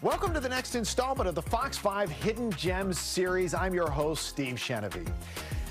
Welcome to the next installment of the Fox 5 Hidden Gems series. I'm your host, Steve Chenevey.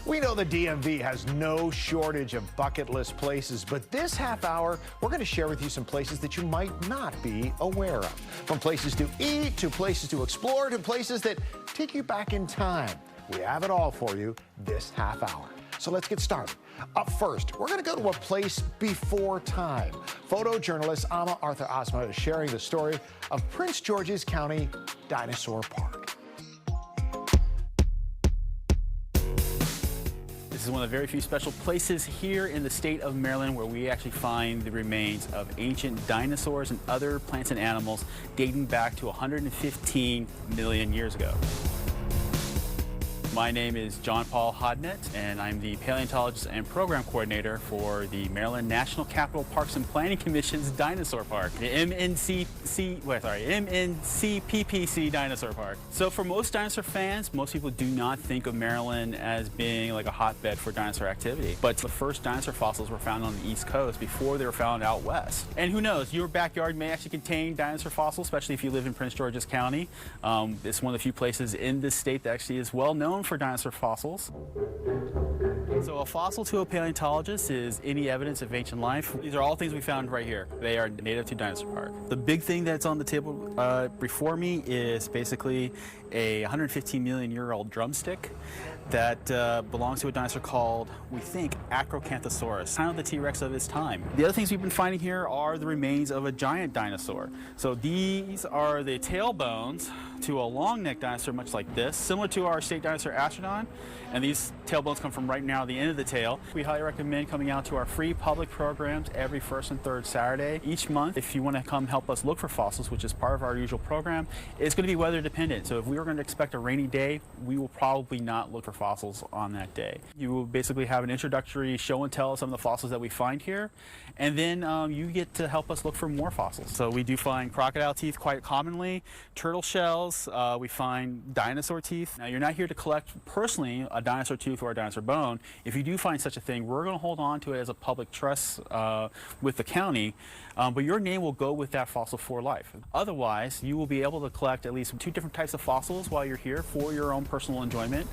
We know the DMV has no shortage of bucket list places, but this half hour, we're going to share with you some places that you might not be aware of. From places to eat, to places to explore, to places that take you back in time. We have it all for you this half hour. So let's get started. Up first, we're going to go to a place before time. Photojournalist Arthur Asma is sharing the story of Prince George's County Dinosaur Park. This is one of the very few special places here in the state of Maryland where we actually find the remains of ancient dinosaurs and other plants and animals dating back to 115 million years ago. My name is John Paul Hodnett, and I'm the paleontologist and program coordinator for the Maryland National Capital Parks and Planning Commission's Dinosaur Park, the MNCPPC Dinosaur Park. So for most dinosaur fans, most people do not think of Maryland as being like a hotbed for dinosaur activity. But the first dinosaur fossils were found on the East Coast before they were found out west. And who knows, your backyard may actually contain dinosaur fossils, especially if you live in Prince George's County. It's one of the few places in this state that actually is well known for dinosaur fossils. So a fossil to a paleontologist is any evidence of ancient life. These are all things we found right here. They are native to Dinosaur Park. The big thing that's on the table before me is basically a 115 million year old drumstick that belongs to a dinosaur called, we think, Acrocanthosaurus, kind of the T-Rex of its time. The other things we've been finding here are the remains of a giant dinosaur. So these are the tail bones to a long-necked dinosaur much like this, similar to our state dinosaur Astrodon, and these tail bones come from right now the end of the tail. We highly recommend coming out to our free public programs every first and third Saturday each month. If you want to come help us look for fossils, which is part of our usual program, it's going to be weather dependent. So if we were going to expect a rainy day, we will probably not look for fossils on that day. You will basically have an introductory show and tell of some of the fossils that we find here, and then you get to help us look for more fossils. So we do find crocodile teeth quite commonly, turtle shells, we find dinosaur teeth. Now you're not here to collect personally a dinosaur tooth or a dinosaur bone. If you do find such a thing, we're going to hold on to it as a public trust with the county, but your name will go with that fossil for life. Otherwise, you will be able to collect at least 2 different types of fossils while you're here for your own personal enjoyment.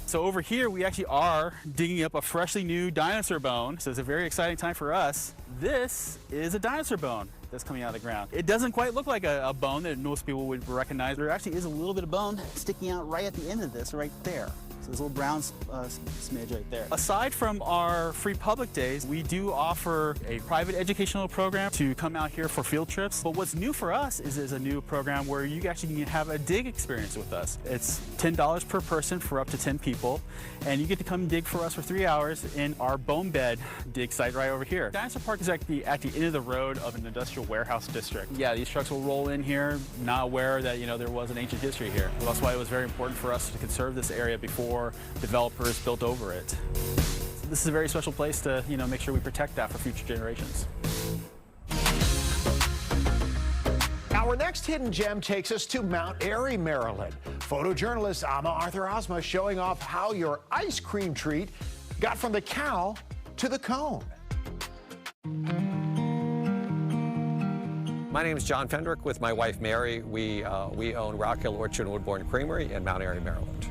So over here, we actually are digging up a freshly new dinosaur bone. So it's a very exciting time for us. This is a dinosaur bone that's coming out of the ground. It doesn't quite look like a bone that most people would recognize. There actually is a little bit of bone sticking out right at the end of this, right there. So there's a little brown smidge right there. Aside from our free public days, we do offer a private educational program to come out here for field trips. But what's new for us is a new program where you actually can have a dig experience with us. It's $10 per person for up to 10 people, and you get to come dig for us for 3 hours in our bone bed dig site right over here. Dinosaur Park is at the end of the road of an industrial warehouse district. Yeah, these trucks will roll in here, not aware that there was an ancient history here. Well, that's why it was very important for us to conserve this area before developers built over it. So this is a very special place to make sure we protect that for future generations. Our next hidden gem takes us to Mount Airy, Maryland. Photojournalist Arthur Asma showing off how your ice cream treat got from the cow to the cone. My name is John Fendrick with my wife Mary. We own Rock Hill Orchard and Woodbourne Creamery in Mount Airy, Maryland.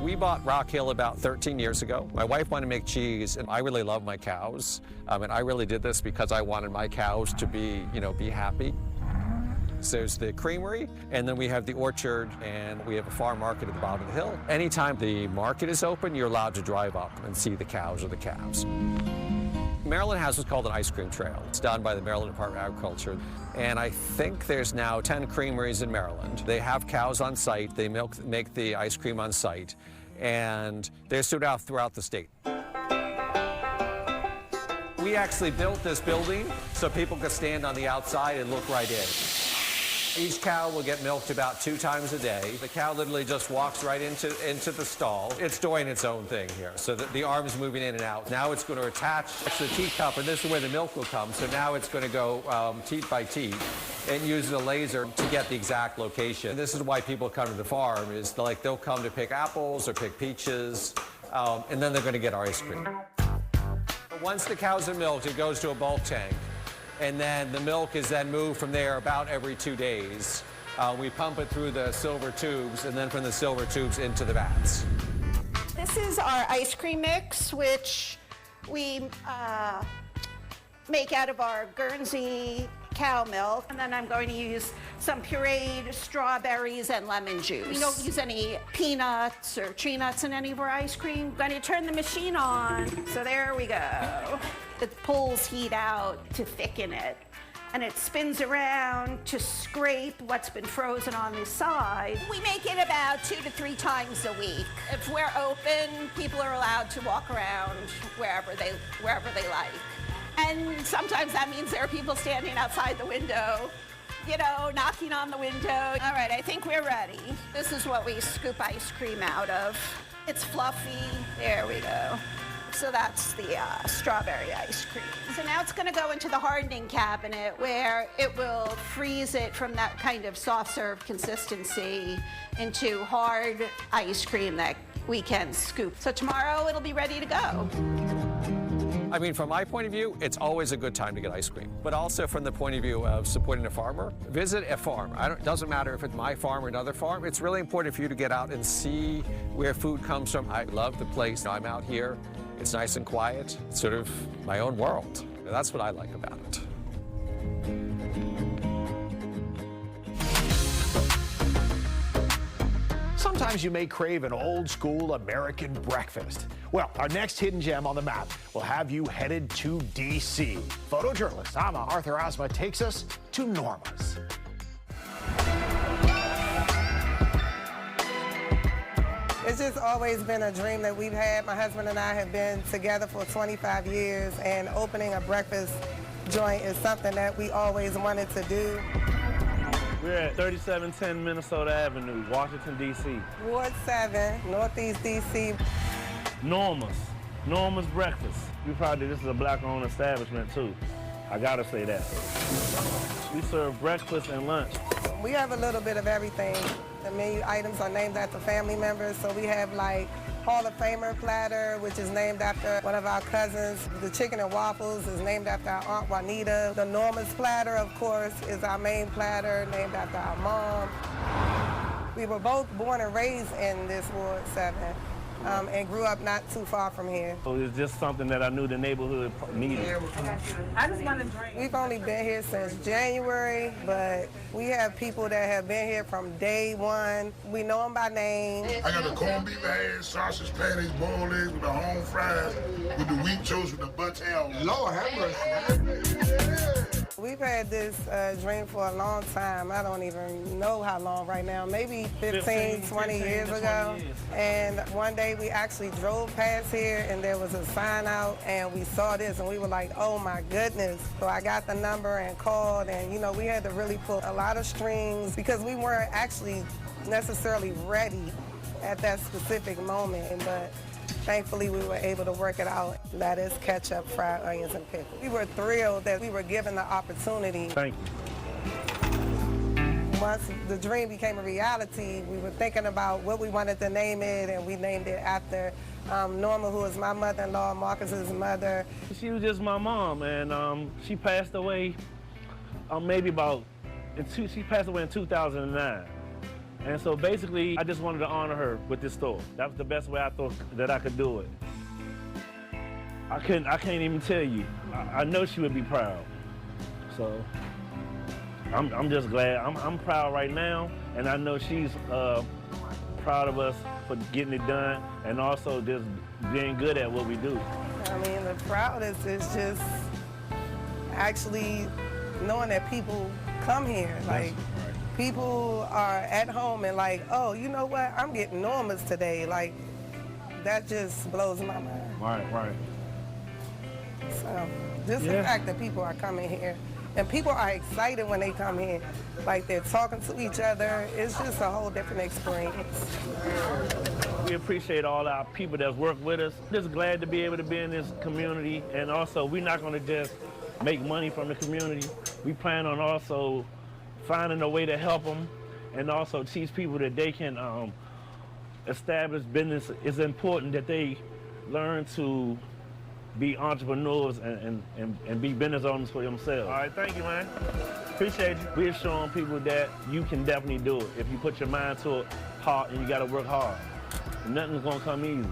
We bought Rock Hill about 13 years ago. My wife wanted to make cheese, and I really love my cows. And I really did this because I wanted my cows to be happy. So there's the creamery, and then we have the orchard, and we have a farm market at the bottom of the hill. Anytime the market is open, you're allowed to drive up and see the cows or the calves. Maryland has what's called an ice cream trail. It's done by the Maryland Department of Agriculture. And I think there's now 10 creameries in Maryland. They have cows on site. They make the ice cream on site. And they're stood out throughout the state. We actually built this building so people could stand on the outside and look right in. Each cow will get milked about 2 times a day. The cow literally just walks right into the stall. It's doing its own thing here, so that the arm's moving in and out. Now it's going to attach to the teacup, and this is where the milk will come. So now it's going to go teat by teat and use a laser to get the exact location. This is why people come to the farm, is like they'll come to pick apples or pick peaches, and then they're going to get our ice cream. Once the cows are milked, it goes to a bulk tank. and then the milk is then moved from there about every 2 days. We pump it through the silver tubes, and then from the silver tubes into the vats. This is our ice cream mix, which we make out of our Guernsey cow milk. And then I'm going to use some pureed strawberries and lemon juice. We don't use any peanuts or tree nuts in any of our ice cream. I'm going to turn the machine on. So there we go. It pulls heat out to thicken it. And it spins around to scrape what's been frozen on the side. We make it about 2 to 3 times a week. If we're open, people are allowed to walk around wherever they like. And sometimes that means there are people standing outside the window, you know, knocking on the window. All right, I think we're ready. This is what we scoop ice cream out of. It's fluffy. There we go. So that's the strawberry ice cream. So now it's going to go into the hardening cabinet where it will freeze it from that kind of soft serve consistency into hard ice cream that we can scoop. So tomorrow it'll be ready to go. I mean, from my point of view, it's always a good time to get ice cream. But also from the point of view of supporting a farmer, visit a farm. It doesn't matter if it's my farm or another farm. It's really important for you to get out and see where food comes from. I love the place. I'm out here. It's nice and quiet. It's sort of my own world. And that's what I like about it. Sometimes you may crave an old-school American breakfast. Well, our next hidden gem on the map will have you headed to D.C. Photojournalist Arthur Asma takes us to Norma's. It's just always been a dream that we've had. My husband and I have been together for 25 years, and opening a breakfast joint is something that we always wanted to do. We're at 3710 Minnesota Avenue, Washington, D.C. Ward 7, Northeast D.C. Norma's Breakfast. This is a black-owned establishment, too. I gotta say that. We serve breakfast and lunch. We have a little bit of everything. The menu items are named after family members, so we have like Hall of Famer platter, which is named after one of our cousins. The chicken and waffles is named after our Aunt Juanita. The Norma's platter, of course, is our main platter, named after our mom. We were both born and raised in this Ward 7. And grew up not too far from here. So it's just something that I knew the neighborhood needed. I just want to drink. We've only been here since January, but we have people that have been here from day one. We know them by name. I got the corned beef head, sausage patties, boiled eggs with the home fries, with the wheat toast with the butter. Lord have mercy. We've had this dream for a long time. I don't even know how long right now, maybe 15, 20 years ago. And one day we actually drove past here and there was a sign out and we saw this and we were like, oh my goodness. So I got the number and called, and you know, we had to really pull a lot of strings because we weren't actually necessarily ready at that specific moment. But thankfully, we were able to work it out. Lettuce, ketchup, fried onions, and pickles. We were thrilled that we were given the opportunity. Thank you. Once the dream became a reality, we were thinking about what we wanted to name it, and we named it after Norma, who is my mother-in-law, Marcus's mother. She was just my mom, and she passed away she passed away in 2009. And so basically, I just wanted to honor her with this store. That was the best way I thought that I could do it. I can't even tell you. I know she would be proud. So I'm just glad. I'm proud right now, and I know she's proud of us for getting it done and also just being good at what we do. I mean, the proudest is just actually knowing that people come here. Like, people are at home and like, oh, you know what? I'm getting Norma's today. Like, that just blows my mind. Right. So, just the fact that people are coming here and people are excited when they come here. Like, they're talking to each other. It's just a whole different experience. We appreciate all our people that's worked with us. Just glad to be able to be in this community. And also, we're not going to just make money from the community. We plan on also finding a way to help them and also teach people that they can establish business. It's important that they learn to be entrepreneurs and be business owners for themselves. All right, thank you, man. Appreciate you. We're showing people that you can definitely do it. If you put your mind to it hard and you gotta work hard. Nothing's gonna come easy.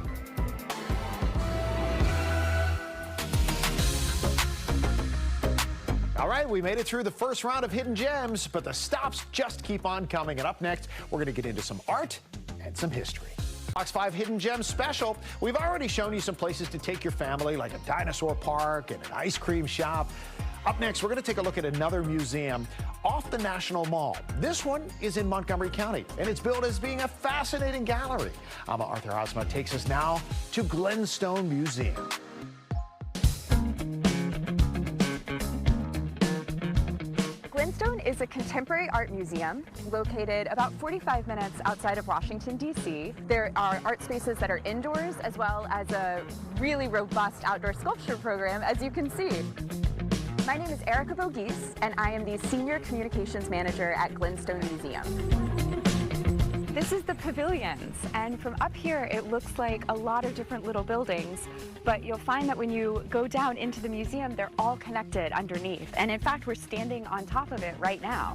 All right, we made it through the first round of Hidden Gems, but the stops just keep on coming. And up next, we're gonna get into some art and some history. Fox 5 Hidden Gems special. We've already shown you some places to take your family, like a dinosaur park and an ice cream shop. Up next, we're going to take a look at another museum off the National Mall. This one is in Montgomery County, and it's billed as being a fascinating gallery. Arthur Asma takes us now to Glenstone Museum. Glenstone is a contemporary art museum located about 45 minutes outside of Washington, D.C. There are art spaces that are indoors, as well as a really robust outdoor sculpture program, as you can see. My name is Erica Bogies, and I am the Senior Communications Manager at Glenstone Museum. This is the pavilions, and from up here it looks like a lot of different little buildings, but you'll find that when you go down into the museum, they're all connected underneath. And in fact, we're standing on top of it right now.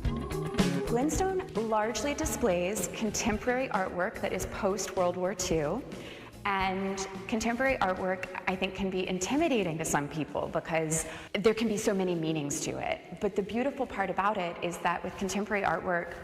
Glenstone largely displays contemporary artwork that is post-World War II. And contemporary artwork, I think, can be intimidating to some people because there can be so many meanings to it. But the beautiful part about it is that with contemporary artwork,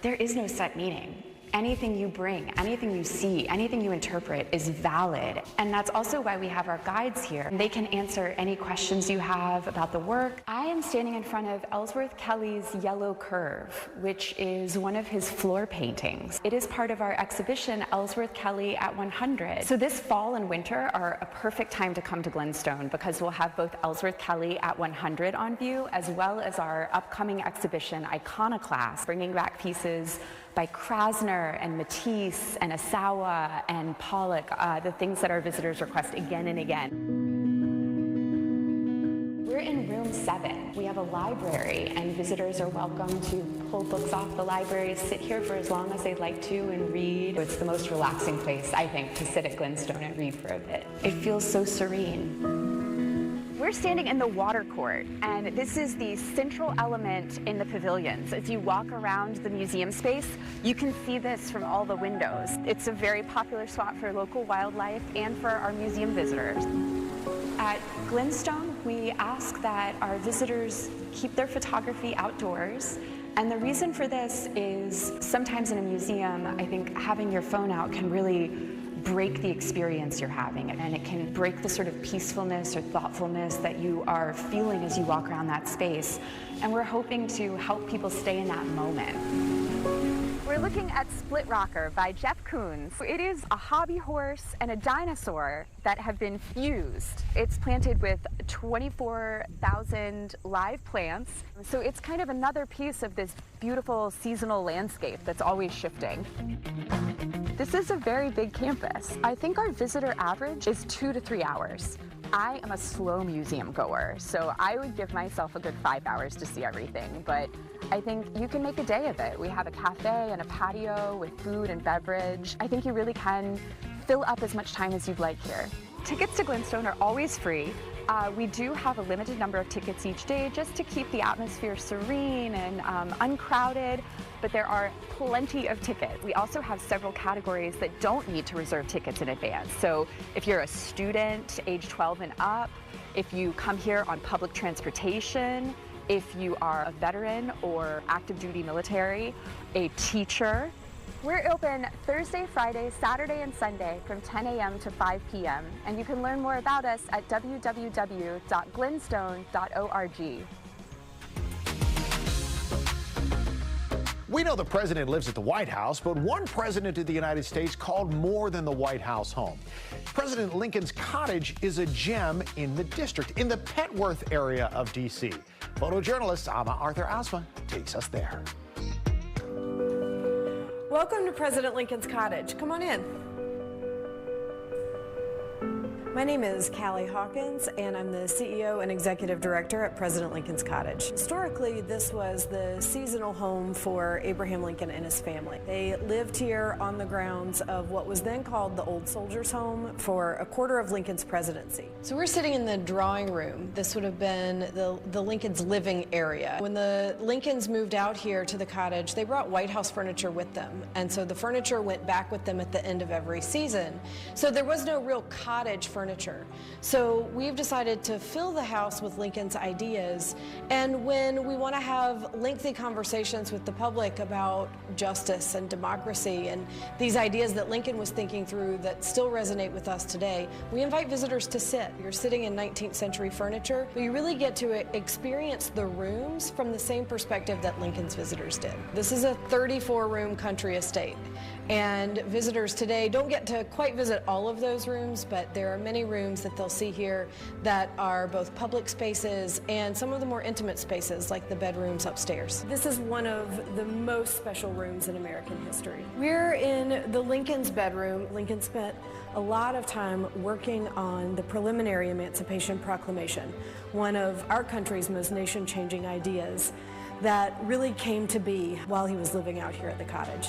there is no set meaning. Anything you bring, anything you see, anything you interpret is valid. And that's also why we have our guides here. They can answer any questions you have about the work. I am standing in front of Ellsworth Kelly's Yellow Curve, which is one of his floor paintings. It is part of our exhibition, Ellsworth Kelly at 100. So this fall and winter are a perfect time to come to Glenstone because we'll have both Ellsworth Kelly at 100 on view, as well as our upcoming exhibition, Iconoclast, bringing back pieces by Krasner and Matisse and Asawa and Pollock, the things that our visitors request again and again. We're in room 7. We have a library, and visitors are welcome to pull books off the library, sit here for as long as they'd like to and read. It's the most relaxing place, I think, to sit at Glenstone and read for a bit. It feels so serene. We're standing in the water court, and this is the central element in the pavilions. As you walk around the museum space, you can see this from all the windows. It's a very popular spot for local wildlife and for our museum visitors. At Glenstone, we ask that our visitors keep their photography outdoors. And the reason for this is sometimes in a museum, I think having your phone out can really break the experience you're having, and it can break the sort of peacefulness or thoughtfulness that you are feeling as you walk around that space. And we're hoping to help people stay in that moment. We're looking at Split Rocker by Jeff Koons. It is a hobby horse and a dinosaur that have been fused. It's planted with 24,000 live plants. So it's kind of another piece of this beautiful seasonal landscape that's always shifting. This is a very big campus. I think our visitor average is 2 to 3 hours. I am a slow museum goer, so I would give myself a good 5 hours to see everything, but I think you can make a day of it. We have a cafe and a patio with food and beverage. I think you really can fill up as much time as you'd like here. Tickets to Glenstone are always free. We do have a limited number of tickets each day just to keep the atmosphere serene and uncrowded, but there are plenty of tickets. We also have several categories that don't need to reserve tickets in advance. So if you're a student, age 12 and up, if you come here on public transportation, if you are a veteran or active duty military, a teacher. We're open Thursday, Friday, Saturday, and Sunday from 10 a.m. to 5 p.m. And you can learn more about us at www.glenstone.org. We know the president lives at the White House, but one president of the United States called more than the White House home. President Lincoln's Cottage is a gem in the district, in the Petworth area of D.C. Photojournalist Arthur Asma takes us there. Welcome to President Lincoln's Cottage. Come on in. My name is Callie Hawkins, and I'm the CEO and Executive Director at President Lincoln's Cottage. Historically, this was the seasonal home for Abraham Lincoln and his family. They lived here on the grounds of what was then called the Old Soldiers' Home for a quarter of Lincoln's presidency. So we're sitting in the drawing room. This would have been the Lincoln's living area. When the Lincolns moved out here to the cottage, they brought White House furniture with them, and so the furniture went back with them at the end of every season. So there was no real cottage furniture. So we've decided to fill the house with Lincoln's ideas, and when we want to have lengthy conversations with the public about justice and democracy and these ideas that Lincoln was thinking through that still resonate with us today, we invite visitors to sit. You're sitting in 19th century furniture, but you really get to experience the rooms from the same perspective that Lincoln's visitors did. This is a 34-room country estate, and visitors today don't get to quite visit all of those rooms, but there are many rooms that they'll see here that are both public spaces and some of the more intimate spaces like the bedrooms upstairs. This is one of the most special rooms in American history. We're in the Lincoln's bedroom. Lincoln spent a lot of time working on the preliminary Emancipation Proclamation, one of our country's most nation-changing ideas that really came to be while he was living out here at the cottage.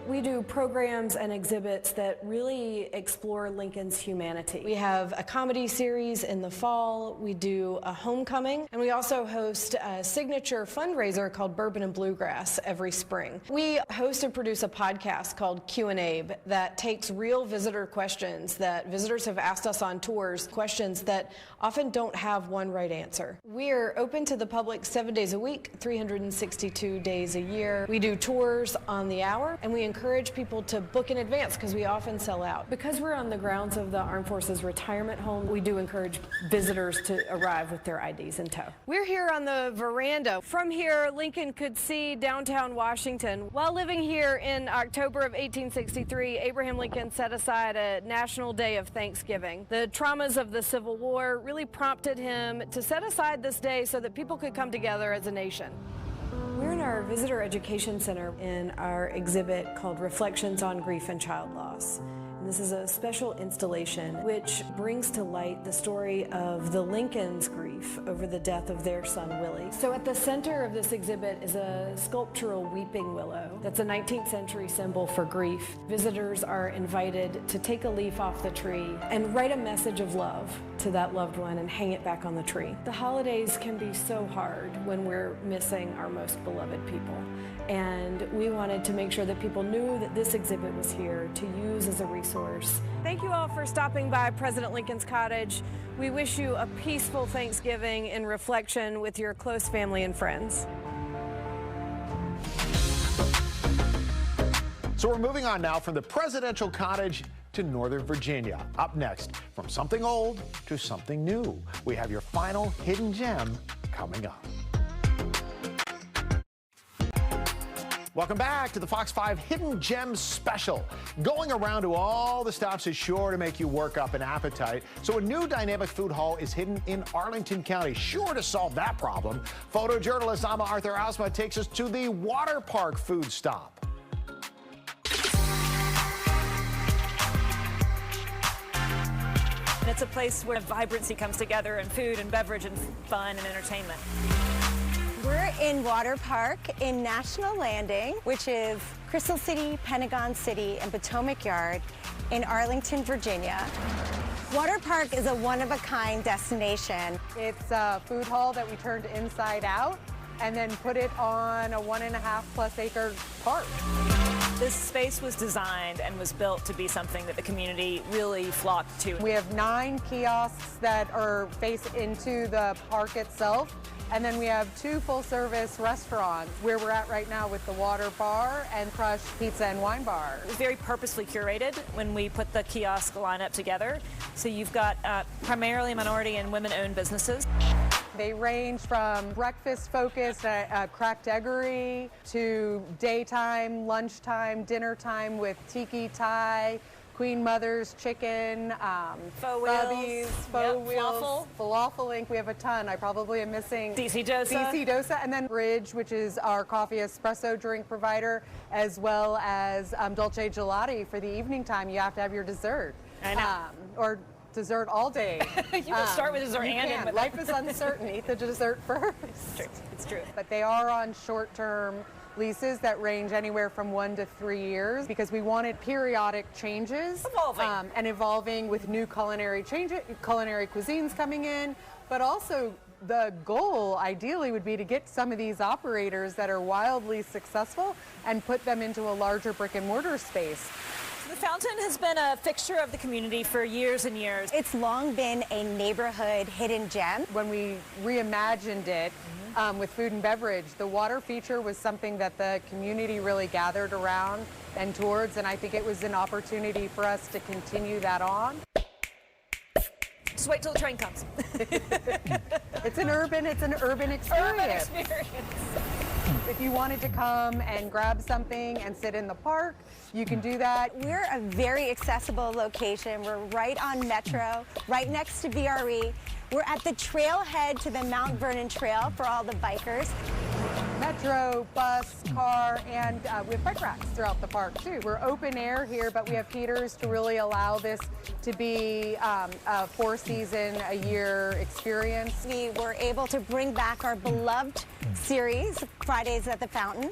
We do programs and exhibits that really explore Lincoln's humanity. We have a comedy series in the fall, we do a homecoming, and we also host a signature fundraiser called Bourbon and Bluegrass every spring. We host and produce a podcast called Q&A that takes real visitor questions that visitors have asked us on tours, questions that often don't have one right answer. We're open to the public 7 days a week, 362 days a year. We do tours on the hour, and we encourage people to book in advance because we often sell out. Because we're on the grounds of the Armed Forces Retirement Home, we do encourage visitors to arrive with their IDs in tow. We're here on the veranda. From here, Lincoln could see downtown Washington. While living here in October of 1863, Abraham Lincoln set aside a national day of Thanksgiving. The traumas of the Civil War really prompted him to set aside this day so that people could come together as a nation. We're in our Visitor Education Center in our exhibit called Reflections on Grief and Child Loss. And this is a special installation which brings to light the story of the Lincolns' grief over the death of their son, Willie. So at the center of this exhibit is a sculptural weeping willow that's a 19th century symbol for grief. Visitors are invited to take a leaf off the tree and write a message of love to that loved one and hang it back on the tree. The holidays can be so hard when we're missing our most beloved people. And we wanted to make sure that people knew that this exhibit was here to use as a resource. Thank you all for stopping by President Lincoln's Cottage. We wish you a peaceful Thanksgiving in reflection with your close family and friends. So we're moving on now from the presidential cottage to Northern Virginia. Up next, from something old to something new. We have your final hidden gem coming up. Welcome back to the Fox 5 Hidden Gems Special. Going around to all the stops is sure to make you work up an appetite. So a new dynamic food hall is hidden in Arlington County, sure to solve that problem. Photojournalist Amma Arthur Asma takes us to the Water Park food stop. It's a place where vibrancy comes together in food and beverage and fun and entertainment. We're in Water Park in National Landing, which is Crystal City, Pentagon City, and Potomac Yard in Arlington, Virginia. Water Park is a one-of-a-kind destination. It's a food hall that we turned inside out and then put it on a 1.5+ acre park. This space was designed and was built to be something that the community really flocked to. We have 9 kiosks that are faced into the park itself. And then we have 2 full-service restaurants where we're at right now with the Water Bar and Crush Pizza and Wine Bar. It was very purposely curated when we put the kiosk lineup together. So you've got primarily minority and women-owned businesses. They range from breakfast-focused cracked eggery to daytime, lunchtime, dinner time with tiki Thai, Queen Mother's chicken, faux wheels, falafel Inc. We have a ton. I probably am missing DC Dosa, and then Bridge, which is our coffee espresso drink provider, as well as Dolce Gelati for the evening time. You have to have your dessert. I know. Or dessert all day. You can start with dessert and end with Life is uncertain. Eat the dessert first. It's true. It's true. But they are on short-term leases that range anywhere from 1 to 3 years because we wanted periodic changes. Evolving. And evolving with new culinary cuisines coming in, but also the goal ideally would be to get some of these operators that are wildly successful and put them into a larger brick and mortar space. The fountain has been a fixture of the community for years and years. It's long been a neighborhood hidden gem. When we reimagined it with food and beverage, the water feature was something that the community really gathered around and towards, and I think it was an opportunity for us to continue that on. Just wait till the train comes. It's an urban experience. Urban experience. If you wanted to come and grab something and sit in the park, you can do that. We're a very accessible location. We're right on Metro, right next to VRE. We're at the trailhead to the Mount Vernon Trail for all the bikers. Metro, bus, car, and we have bike racks throughout the park too. We're open air here, but we have heaters to really allow this to be a 4-season-a-year experience. We were able to bring back our beloved series, Fridays at the Fountain.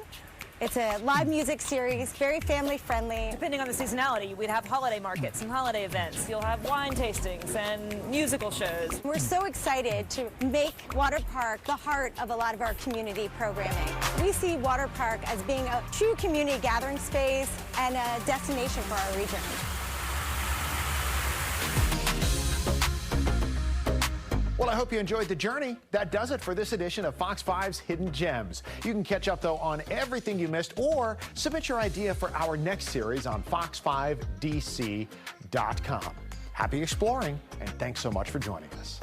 It's a live music series, very family friendly. Depending on the seasonality, we'd have holiday markets and holiday events. You'll have wine tastings and musical shows. We're so excited to make Water Park the heart of a lot of our community programming. We see Water Park as being a true community gathering space and a destination for our region. Well, I hope you enjoyed the journey. That does it for this edition of Fox 5's Hidden Gems. You can catch up, though, on everything you missed or submit your idea for our next series on fox5dc.com. Happy exploring, and thanks so much for joining us.